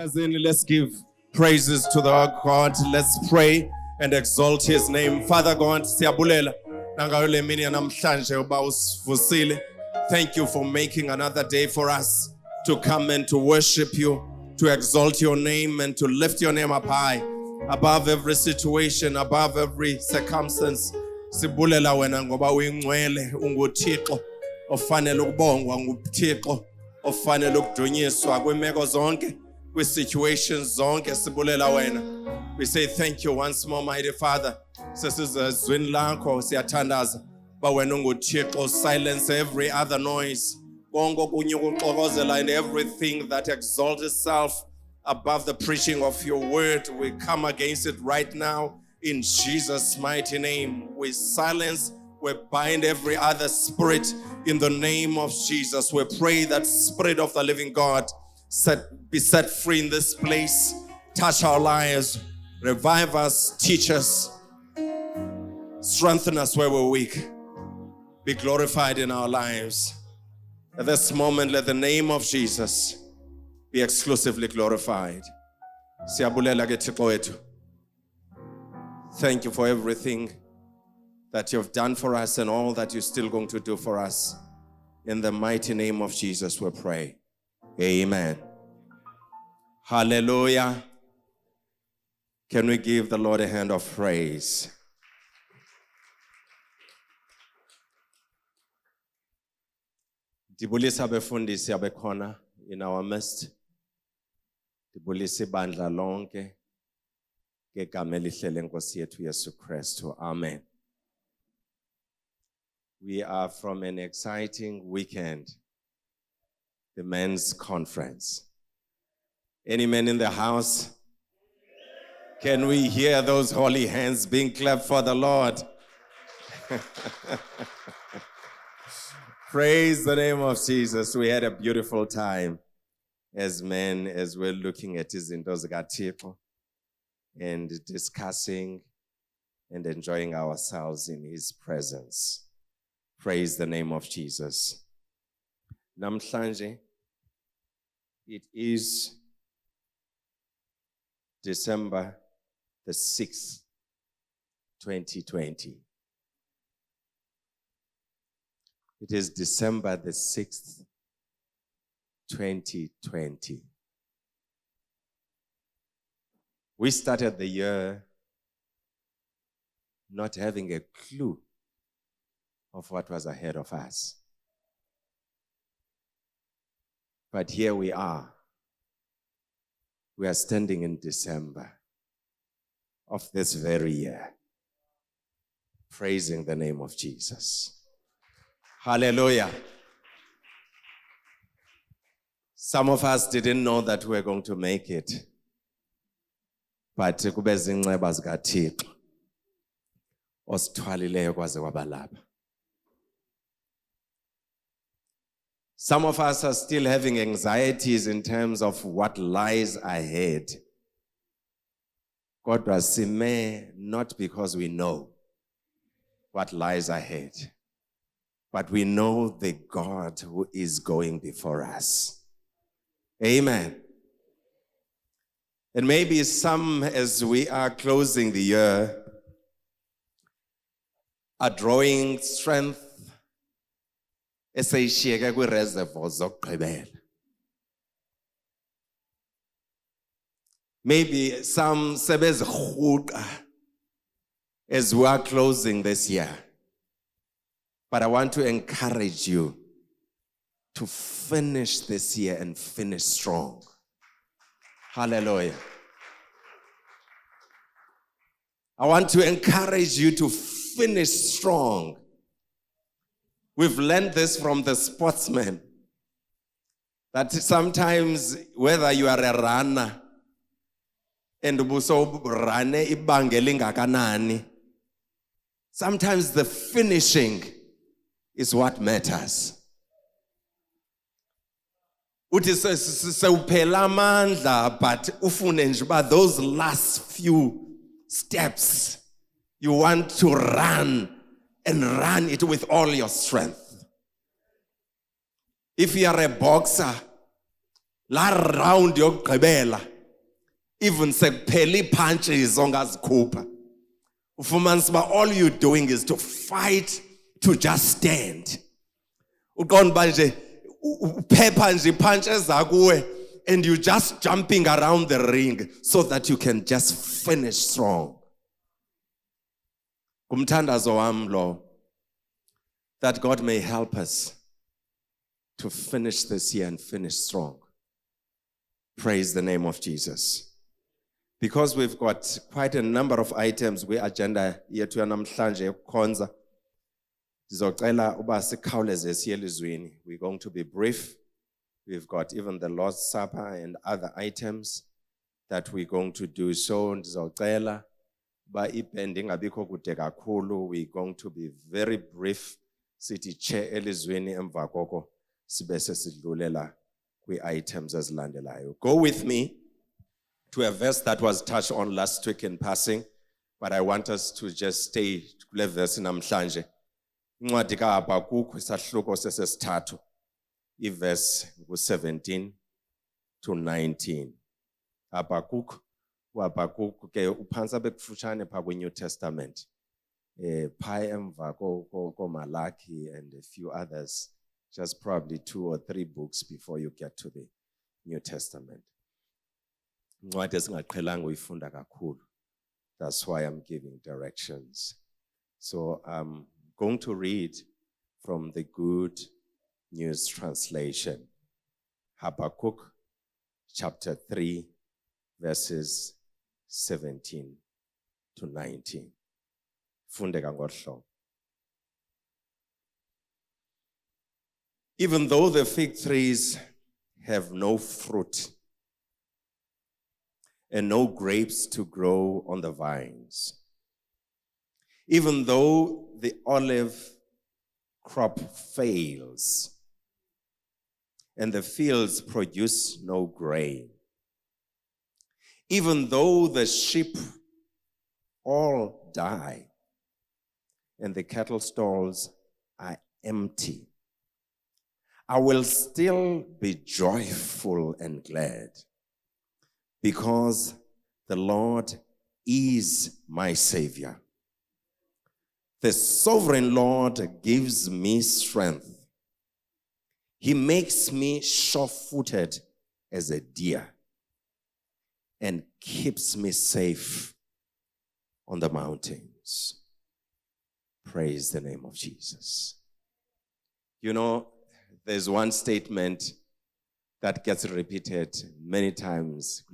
Let's give praises to the God. Let's pray and exalt his name. Father God, siyabulela nangayole mini namhlanje uba usivusile. Thank you for making another day for us to come and to worship you, to exalt your name and to lift your name up high, above every situation, above every circumstance. Sibulela wena ngoba uyingcwele, unguThixo ofanele ukubongwa, nguThixo ofanele ukudunyiswa kwimeko zonke, kwi-situations zonke. Sibulela wena. We say thank you once more, mighty Father. Sesizezwini lakho siyathandaza ba wena unguThixo. Silence every other noise, konke kunye ukuxokozela, and everything that exalts itself above the preaching of your word. We come against it right now in Jesus' mighty name. We silence, we bind every other spirit in the name of Jesus. We pray that Spirit of the living God be set free in this place. Touch our lives, revive us, teach us, strengthen us where we're weak. Be glorified in our lives. At this moment, let the name of Jesus be exclusively glorified. Siyabulela ke Thixo wethu. Thank you for everything that you've done for us and all that you're still going to do for us. In the mighty name of Jesus we pray. Amen. Hallelujah. Can we give the Lord a hand of praise? Dibulisa befundisi abekhona in our midst. Dibulisa ibandla lonke ngegama elihle lenkosi yethu Yesu Kristu. Amen. We are from an exciting weekend, the men's conference. Any men in the house? Can we hear those holy hands being clapped for the Lord? Praise the name of Jesus. We had a beautiful time as men, as we're looking at izinto zikaThixo and discussing and enjoying ourselves in his presence. Praise the name of Jesus. Namhlanje, it is December the 6th, 2020. It is December the 6th, 2020. We started the year not having a clue of what was ahead of us. But here we are. We are standing in December of this very year, praising the name of Jesus. Hallelujah. Some of us didn't know that we were going to make it. But kube zinxeba zikaThixo osithwalileyo kwaze kwabalapha. Some of us are still having anxieties in terms of what lies ahead. Kodwa sime not because we know what lies ahead, but we know the God who is going before us. Amen. And maybe some, as we are closing the year, are drawing strength esayishiyeke kwi-reservoir zokugqibela. Maybe some sebezirhuqa as we are closing this year. But I want to encourage you to finish this year and finish strong. Hallelujah. I want to encourage you to finish strong. We've learned this from the sportsmen, that sometimes whether you are a runner and ubuso run ibanga elingakanani, sometimes the finishing is what matters. Uthi sewuphela amandla, but ufune nje ba those last few steps you want to run and run it with all your strength. If you are a boxer, la round yokugqibela even sekuphela punches ongazikhupha. Ufumanisa uba all you're doing is to fight to just stand. Uqonda manje uphepha nje punches zakuwe and you just jumping around the ring so that you can just finish strong. Kumthandazo wami lo, that God may help us to finish this year and finish strong. Praise the name of Jesus. Because we've got quite a number of items we agenda yethu yanamhlanje yokukhonza. Ndizocela uba sikhawuleze siye elizweni. We're going to be brief. We've got even the Lord's Supper and other items that we're going to do. So ndizocela uba ibhendi ingabikho kude kakhulu. We're going to be very brief. Sithi che elizweni emva koko sibe sesidlulela kwi-items ezilandelayo. Go with me to a verse that was touched on last week in passing, but I want us to just stay kule verse namhlanje. Incwadi kaHabakkuk isahluko sesesithathu, iverse 17 to 19. Habakkuk ke uphantsa bekufutshane pha kwi-New Testament. Pha emva ko-Malachi and a few others, just probably 2 or 3 books before you get to the New Testament. Incwadi esingaqhelanga uyifunda kakhulu. That's why I'm giving directions. So I'm going to read from the Good News Translation. Habakkuk chapter 3, verses 17 to 19. Fundeka ngohlobo. Even though the fig trees have no fruit and no grapes to grow on the vines, even though the olive crop fails and the fields produce no grain, even though the sheep all die and the cattle stalls are empty, I will still be joyful and glad, because the Lord is my Savior. The sovereign Lord gives me strength. He makes me sure-footed as a deer and keeps me safe on the mountains. Praise the name of Jesus. You know, there's one statement that gets repeated many times.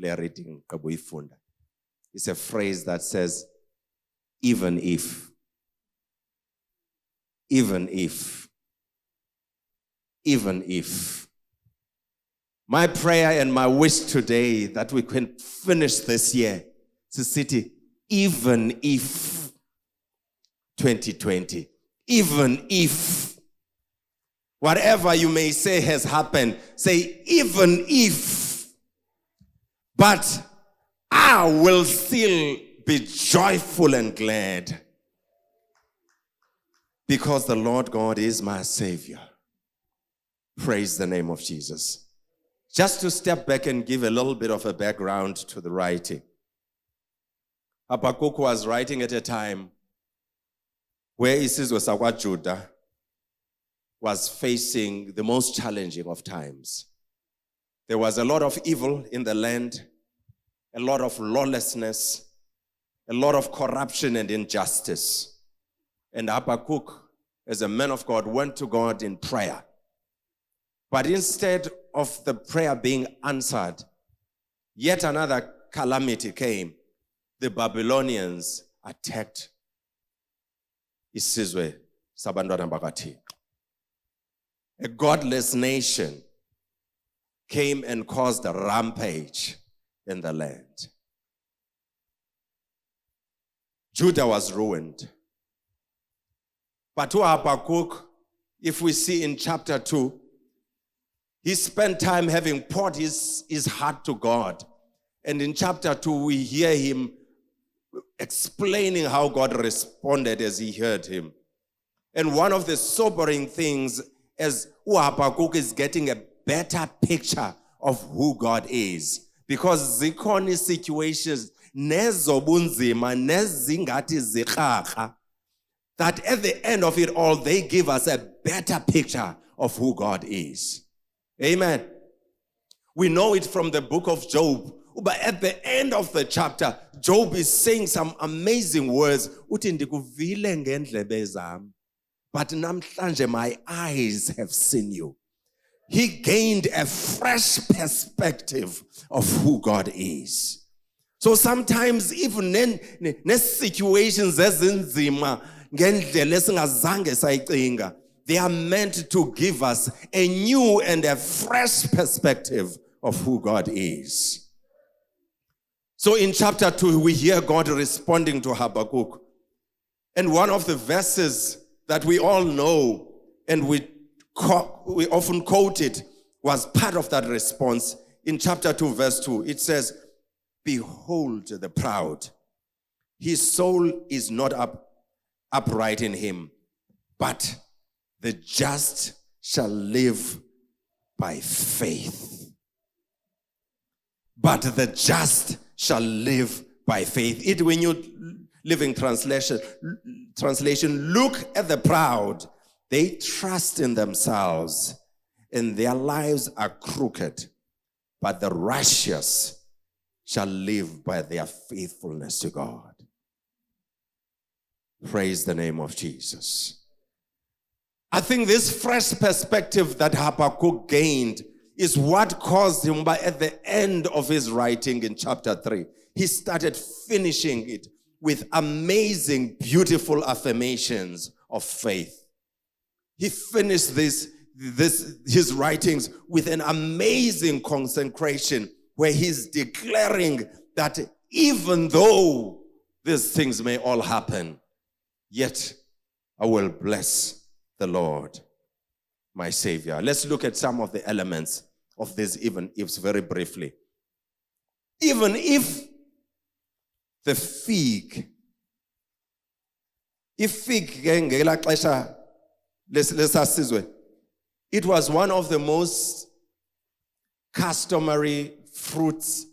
It's a phrase that says, even if. Even if. Even if. My prayer and my wish today that we can finish this year, the city, even if 2020, even if whatever you may say has happened, say, even if, but I will still be joyful and glad because the Lord God is my Savior. Praise the name of Jesus. Just to step back and give a little bit of a background to the writing. Habakkuk was writing at a time where isizwe sakwaJuda was facing the most challenging of times. There was a lot of evil in the land, a lot of lawlessness, a lot of corruption and injustice. And Habakkuk, as a man of God, went to God in prayer. But instead of the prayer being answered, yet another calamity came. The Babylonians attacked isizwe sabantwana bakaThixo. A godless nation came and caused a rampage in the land. Judah was ruined. But to Habakkuk, if we see in chapter 2, he spent time having poured his heart to God. And in chapter 2, we hear him explaining how God responded as he heard him. And one of the sobering things is Habakkuk is getting a better picture of who God is. Because zikhona situations nezobunzima nezingathi zikrarha that at the end of it all they give us a better picture of who God is. Amen. We know it from the book of Job. But at the end of the chapter, Job is saying some amazing words. Uthi ndikuvile ngendlebe zami, but namhlanje my eyes have seen you. He gained a fresh perspective of who God is. So sometimes even situations ezinzima ngendlela esingazange sayicinga, they are meant to give us a new and a fresh perspective of who God is. So in chapter 2, we hear God responding to Habakkuk. And one of the verses that we all know and we often quote it was part of that response. In chapter 2, verse 2, it says, "Behold the proud. His soul is not upright in him, but the just shall live by faith." But the just shall live by faith. It, when you Living translation, look at the proud. They trust in themselves, and their lives are crooked. But the righteous shall live by their faithfulness to God. Praise the name of Jesus. I think this fresh perspective that Habakkuk gained is what caused him, by at the end of his writing in chapter 3, he started finishing it with amazing, beautiful affirmations of faith. He finished his writings with an amazing consecration where he's declaring that even though these things may all happen, yet I will bless the Lord, my Savior. Let's look at some of the elements of this even ifs very briefly. Even if the fig, it was one of the most customary fruits,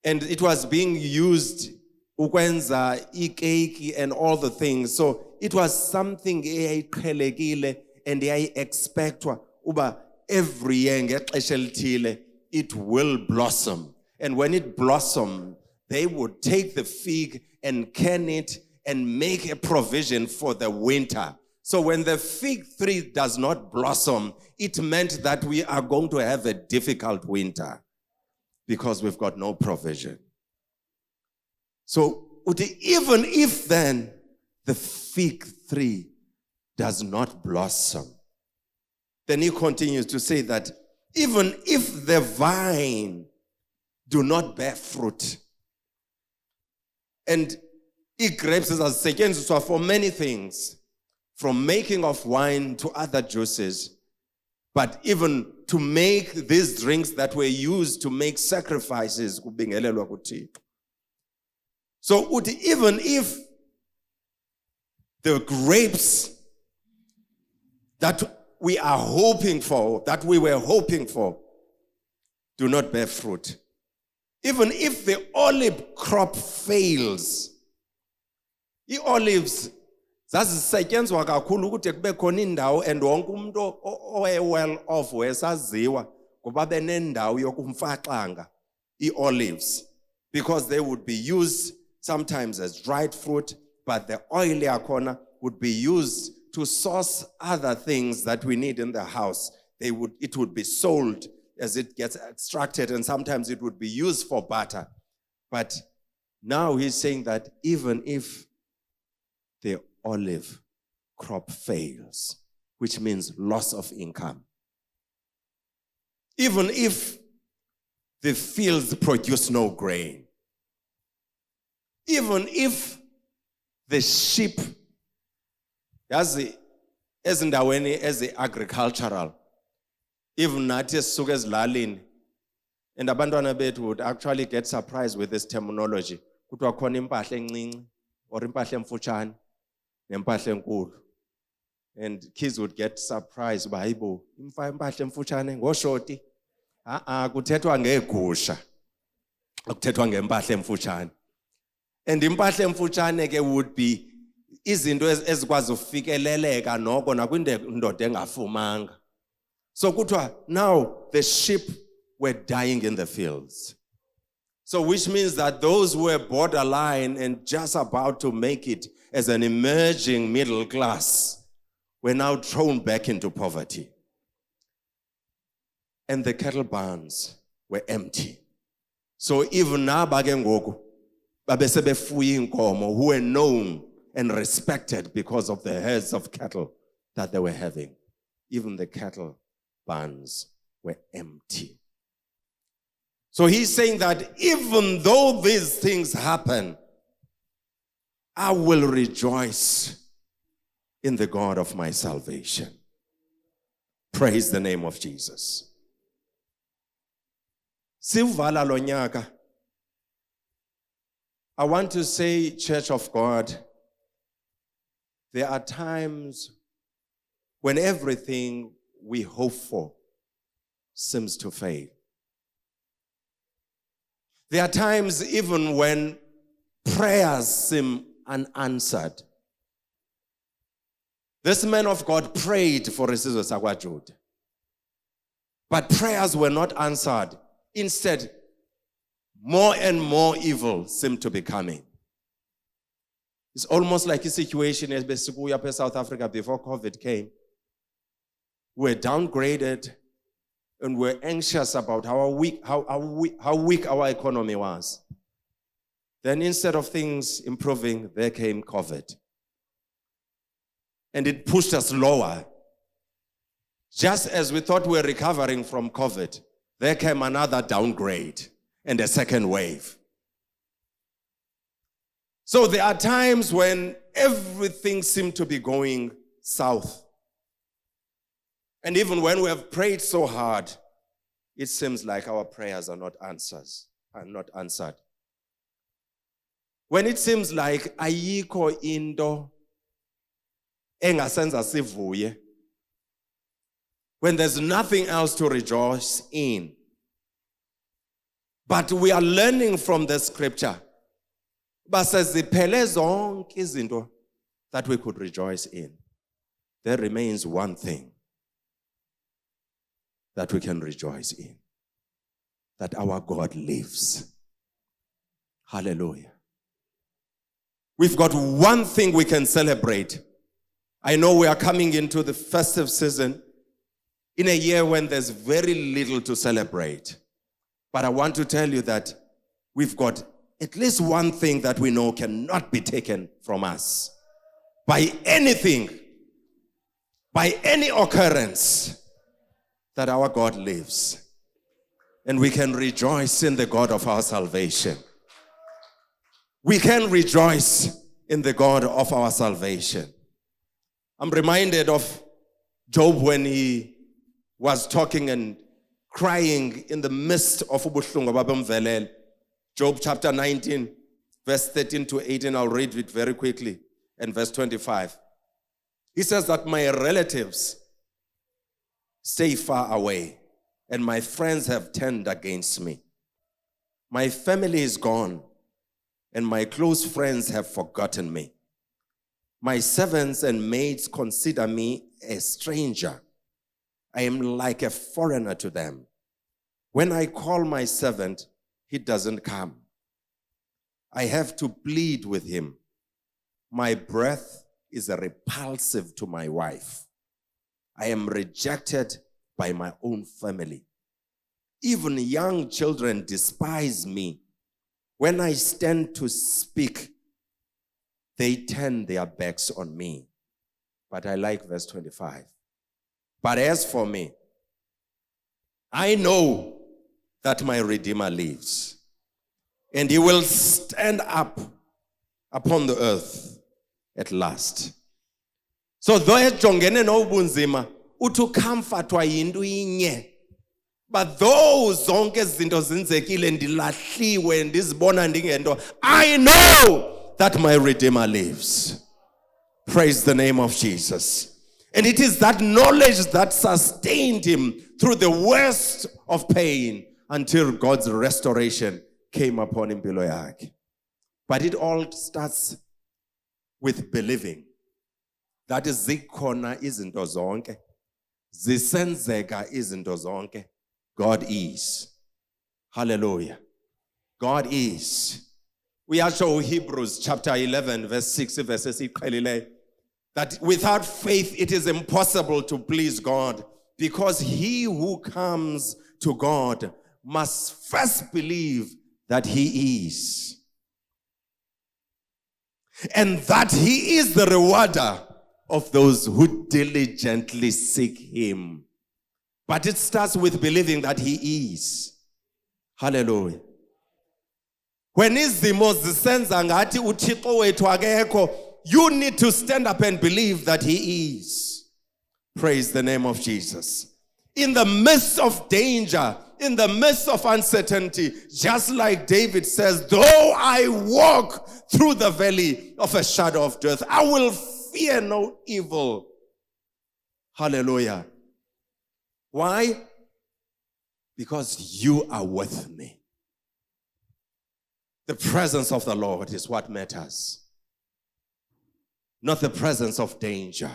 and it was being used ukwenza ikeki and all the things. So it was something eyayiqhelekile and eyayi-expectwa uba every year ngexesha elithile it will blossom. And when it blossomed, they would take the fig and can it and make a provision for the winter. So when the fig tree does not blossom, it meant that we are going to have a difficult winter because we've got no provision. So even if then the fig tree does not blossom, then he continues to say that even if the vine do not bear fruit, and grapes is asetshenziswa for many things, from making of wine to other juices, but even to make these drinks that were used to make sacrifices. So even if the grapes that we are hoping for, that we were hoping for, do not bear fruit, even if the olive crop fails, the olives zazisetyenzwa kakhulu ukuthi kube khona indawo, and wonke umuntu well off wesaziwa ngoba benendawo yokumfaxanga olives, because they would be used sometimes as dried fruit, but the oil yakhona would be used to source other things that we need in the house. It would be sold as it gets extracted, and sometimes it would be used for butter. But now he's saying that even if the olive crop fails, which means loss of income, even if the fields produce no grain, even if the sheep, as the agricultural, even nathi esisuka ezilalini, and abantwana bethu would actually get surprised with this terminology. Kuthiwa khona impahla encinci or impahla emfutshane nempahla enkulu. And kids would get surprised by hayibo impahla emfutshane ngoshoti. Kuthethwa ngegusha. Akuthethwa ngempahla emfutshane. And impahla emfutshane ke would be izinto ezikwazi ufikeleleka noko nakwindoda engafumanga. So kuthiwa now the sheep were dying in the fields. So which means that those who were borderline and just about to make it as an emerging middle class were now thrown back into poverty. And the cattle barns were empty. So even now, who were known and respected because of the herds of cattle that they were having, even the cattle barns were empty. So he's saying that even though these things happen, I will rejoice in the God of my salvation. Praise the name of Jesus. Sivala lonyaka. I want to say, Church of God, there are times when everything we hope for seems to fail. There are times even when prayers seem unanswered. This man of God prayed for Isizwe sakwaJuda, but prayers were not answered. Instead, more and more evil seemed to be coming. It's almost like a situation as besikuya South Africa before COVID came. We're downgraded and we're anxious about how weak our economy was. Then instead of things improving, there came COVID. And it pushed us lower. Just as we thought we were recovering from COVID, there came another downgrade and a second wave. So there are times when everything seemed to be going south. And even when we have prayed so hard, it seems like our prayers are not answered. When it seems like ayikho into engasenza sivuye, when there's nothing else to rejoice in. But we are learning from the scripture. But says ziphele zonke izinto that we could rejoice in. There remains one thing that we can rejoice in. That our God lives. Hallelujah. We've got one thing we can celebrate. I know we are coming into the festive season in a year when there's very little to celebrate. But I want to tell you that we've got at least one thing that we know cannot be taken from us by anything, by any occurrence, that our God lives. And we can rejoice in the God of our salvation. We can rejoice in the God of our salvation. I'm reminded of Job when he was talking and crying in the midst of ubuhlungu babamvelele. Job chapter 19, verse 13 to 18, I'll read it very quickly, and verse 25. He says that my relatives stay far away, and my friends have turned against me. My family is gone, and my close friends have forgotten me. My servants and maids consider me a stranger. I am like a foreigner to them. When I call my servant, he doesn't come. I have to plead with him. My breath is repulsive to my wife. I am rejected by my own family. Even young children despise me. When I stand to speak, they turn their backs on me. But I like verse 25. But as for me, I know that my Redeemer lives, and he will stand up upon the earth at last. So though ejongene nobunzima, uthi comfortwa yinto inye. But those zonke izinto zinzekile ndilahliwe ndizibona ndingento, I know that my Redeemer lives. Praise the name of Jesus. And it is that knowledge that sustained him through the worst of pain until God's restoration came upon impilo yakhe. But it all starts with believing that zikhona izinto zonke, zisenzeka izinto zonke. God is. Hallelujah. God is. We are show Hebrews chapter 11 verse 6 verses that without faith it is impossible to please God, because he who comes to God must first believe that he is, and that he is the rewarder of those who diligently seek him. But it starts with believing that he is. Hallelujah. When izimo zisenza ngathi uThixo wethu akekho, you need to stand up and believe that he is. Praise the name of Jesus. In the midst of danger, in the midst of uncertainty, just like David says, though I walk through the valley of a shadow of death, I will fear no evil. Hallelujah. Why? Because you are with me. The presence of the Lord is what matters, not the presence of danger.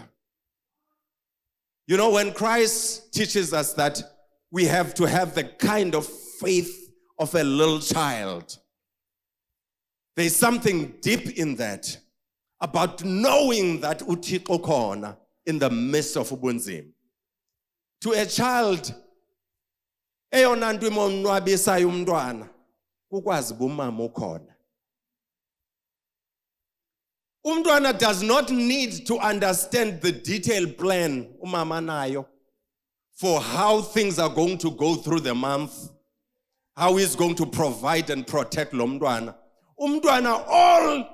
You know, when Christ teaches us that we have to have the kind of faith of a little child, there's something deep in that about knowing that uThixo khona in the midst of ubunzima. To a child, eyona nto imonwabisayo umntwana ukwazi umama ukhona. Umntwana does not need to understand the detailed plan umama nayo for how things are going to go through the month, how he's going to provide and protect lo mntwana. Umntwana, all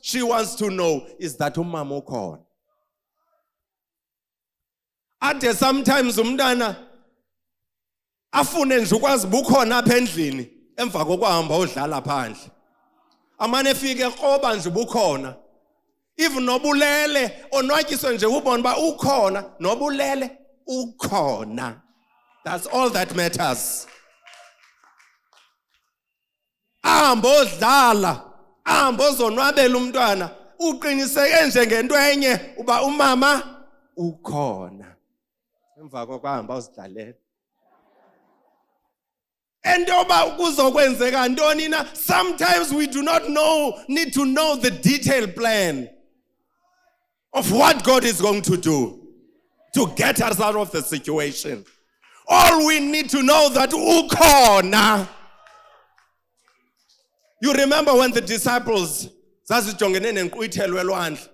she wants to know is that umama ukhona. Ade sometimes umntwana afune nje ukwazi bukhona apha endlini emva kokuhamba udlala phandle. Amane efike qoba nje bukhona. Even nobulele onwatyiswe nje ubone ba ukhona, nobulele ukhona. That's all that matters. Ahamba odlala, ahamba ozonwabela umntwana, uqiniseke nje ngento enye uba umama ukhona. Emva kokuhamba uzidlalela. And sometimes we do not need to know the detailed plan of what God is going to do to get us out of the situation. All we need to know that ukhona. You remember when the disciples zazijongene nenqwithelo elwandle.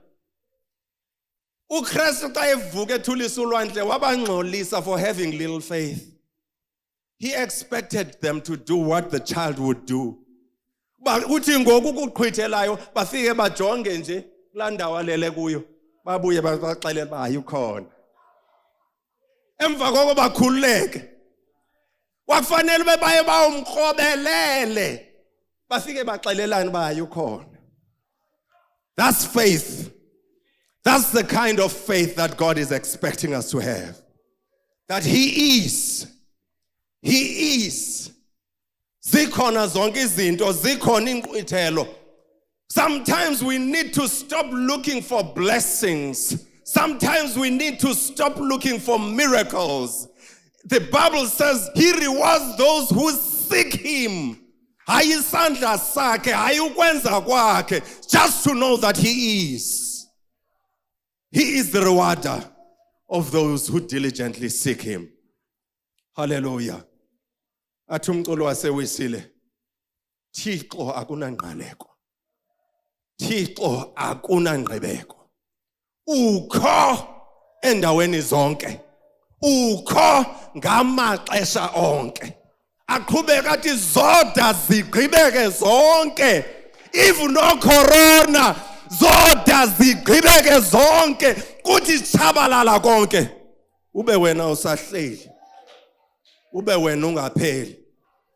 uKristu xa evuka ethulisa ulwandle wabangxolisa for having little faith. He expected them to do what the child would do. Uthi ngoku kuqhwithelayo bafike bajonge nje kulaa ndawo alele kuyo. Babuye baxelele uba hayi ukhona. Emva koko bakhululeke. Wakufanele ube baye bawumkrobelele. Bafike baxelelana uba hayi ukhona. That's faith. That's the kind of faith that God is expecting us to have. That He is. He is. Zikhona zonke izinto, zikhona inkqwithelo. Sometimes we need to stop looking for blessings. Sometimes we need to stop looking for miracles. The Bible says He rewards those who seek Him. Hayisandla sakhe, hayukwenza kwakhe, just to know that He is. He is the rewarder of those who diligently seek Him. Hallelujah. Athi umculo wasewisile, Thixo akunangqaleko, Thixo akunangqibeko, ukho endaweni zonke, ukho ngamaxesha onke, aqhubeka athi zoda zigqibeke zonke, even no corona, zoda zigqibeke zonke, kuthi chabalala konke, ube wena usahleli, ube wena ungapheli.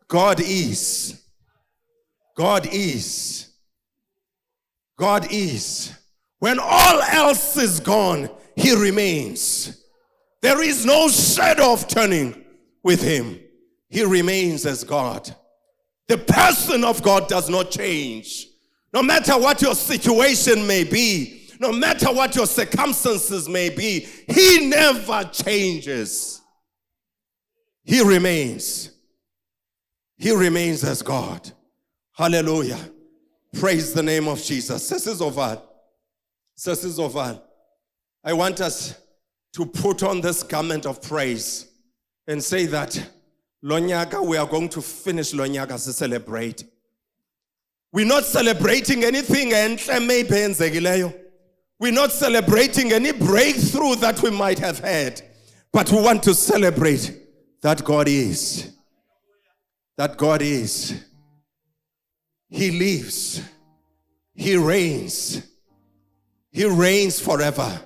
God is. God is. God is. When all else is gone, He remains. There is no shadow of turning with Him. He remains as God. The person of God does not change. No matter what your situation may be, no matter what your circumstances may be, he never changes. He remains. He remains as God. Hallelujah. Praise the name of Jesus. Sisters of all, I want us to put on this garment of praise and say that Lonyaka, we are going to finish Lonyaka to celebrate. We're not celebrating anything, we're not celebrating any breakthrough that we might have had, but we want to celebrate that God is. That God is. He lives. He reigns. He reigns forever.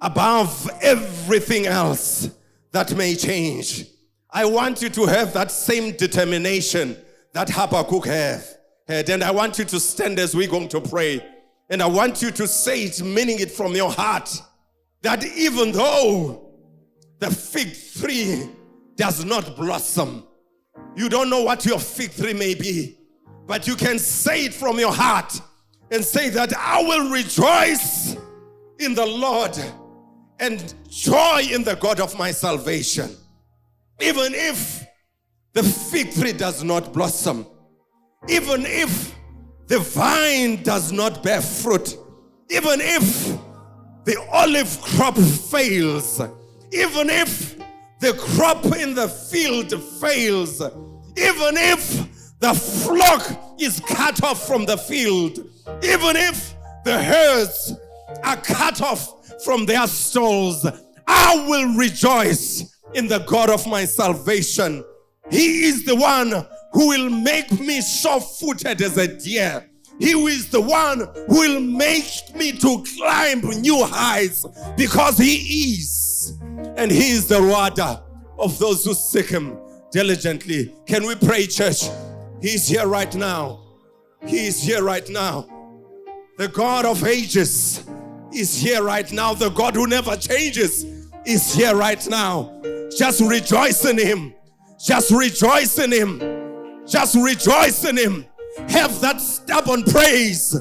Above everything else that may change. I want you to have that same determination that Habakkuk had. And I want you to stand as we're going to pray. And I want you to say it, meaning it from your heart, that even though the fig tree does not blossom, you don't know what your fig tree may be, but you can say it from your heart and say that I will rejoice in the Lord and joy in the God of my salvation. Even if the fig tree does not blossom, even if the vine does not bear fruit, even if the olive crop fails, even if the crop in the field fails, even if the flock is cut off from the field, even if the herds are cut off from their stalls, I will rejoice in the God of my salvation. He is the one who will make me sure-footed as a deer. He is the one who will make me to climb new heights, because he is. And he is the rewarder of those who seek him diligently. Can we pray, church? He is here right now. He is here right now. The God of ages is here right now. The God who never changes is here right now. Just rejoice in him. Just rejoice in him. Just rejoice in him. Have that stubborn praise.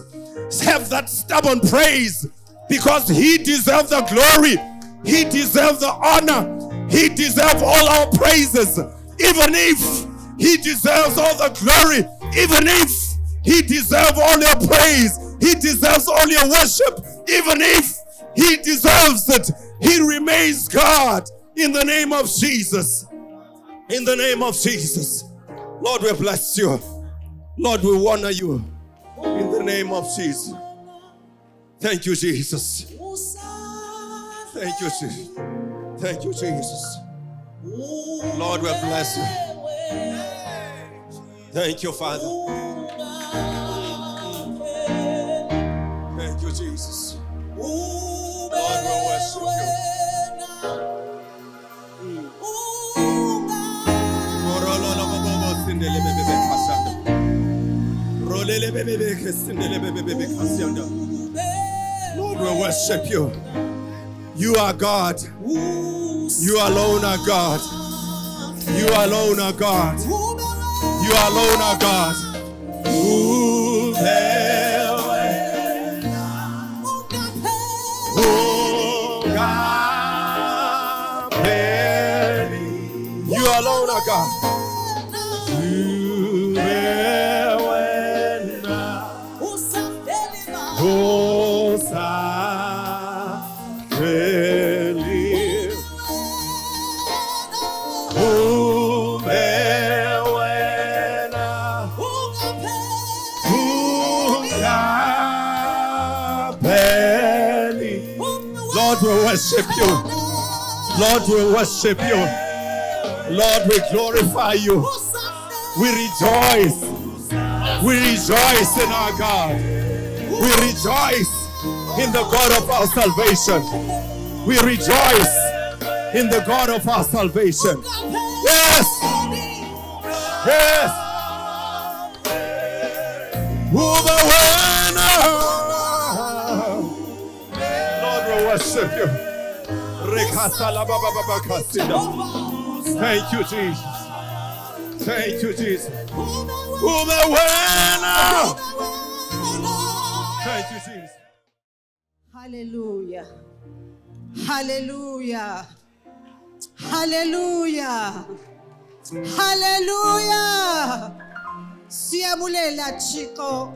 Have that stubborn praise, because he deserves the glory. He deserves the honor. He deserves all our praises. Even if he deserves all the glory, even if he deserves all your praise, he deserves all your worship, even if he deserves it, he remains God. In the name of Jesus. In the name of Jesus. Lord, we bless you. Lord, we honor you. In the name of Jesus. Thank you, Jesus. Thank you, Jesus. Thank you, Jesus. Lord, we bless you. Thank you, Father. Thank you, Jesus. Lord, we worship you. Lord, we worship you. You are God. You alone are God. You alone are God. You alone are God. You alone are God. Lord, we worship you. Lord, we worship you. Lord, we glorify you. We rejoice. We rejoice in our God. We rejoice in the God of our salvation. We rejoice in the God of our salvation. Yes! Yes! Lord, we worship you. Thank you, Jesus. Thank you, Jesus. Ube wena. Thank you, Jesus. Hallelujah. Hallelujah. Hallelujah. Hallelujah. Siyabulela Thixo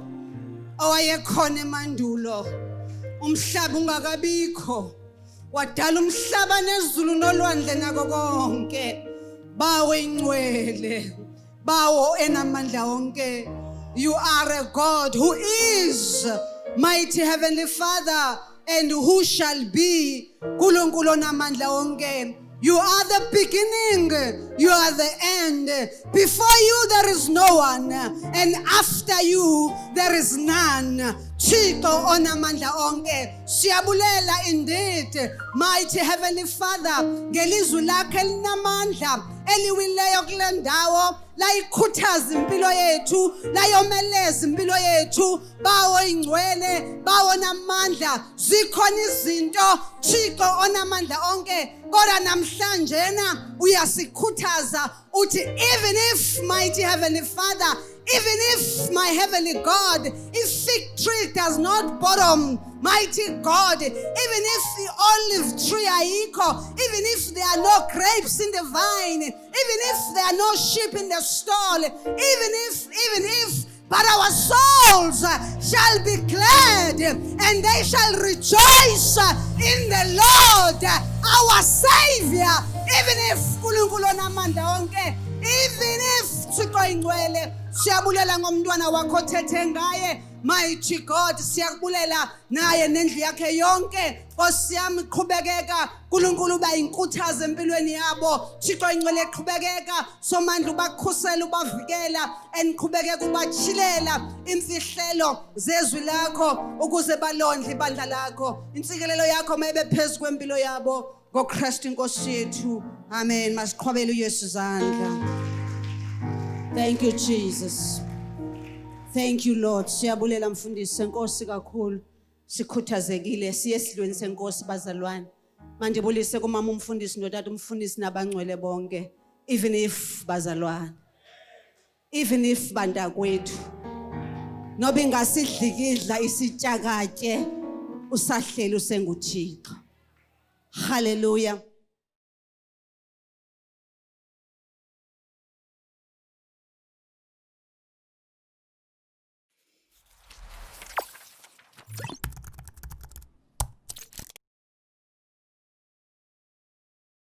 owayekhona emandulo. Umhlaba ungakabikho. Wadala umhlaba nezulu nolwandle nako konke. Bawo ingcwele. Bawo enamandla onke. You are a God who is mighty heavenly Father and who shall be nkulunkulu onamandla onke. You are the beginning, you are the end. Before you there is no one, and after you there is none. Thixo onamandla onke, siyabulela indeed, mighty heavenly Father, ngelizwi lakho elinamandla eliwileyo kule ndawo, layikhuthaza impilo yethu, layomeleza impilo yethu, bawo ingcwele, bawo namandla, zikhona izinto Thixo onamandla onke, kodwa namhlanjena uyasikhuthaza uthi even if mighty heavenly Father, even if my heavenly God, if fig tree does not bottom, mighty God, even if the olive tree ayikho, even if there are no grapes in the vine, even if there are no sheep in the stall, even if, but our souls shall be glad and they shall rejoice in the Lord, our Savior, even if nkulunkulu onamandla onke, even if Thixo ingcwele, siyabulela ngomntwana wakho othethe ngaye, mighty God, siyakubulela naye nendlu yakhe yonke. Nkosi yami qhubekeka nkulunkulu uba inkuthazo empilweni yabo. Thixo ingcwele qhubekeka somandla ubakhusela ubavikela enqhubekeka ubachilela imfihlelo zezwi lakho ukuze balondle ibandla lakho. Intsikelelo yakho mayibe phezulu kwempilo yabo ngoKristu inkosi yethu. Amen. Masiqhubele uYesu izandla. Thank you, Jesus. Thank you, Lord. Siyabulela mfundisi senkosi kakhulu. Sikhuthazekile siye esidlweni senkosi bazalwane. Manje bulise kumama umfundisi notata umfundisi nabangcwele bonke. Even if bazalwane. Even if bandakwethu. Noba ingasidlikidla isityakatye usahleli usenguThixo. Hallelujah.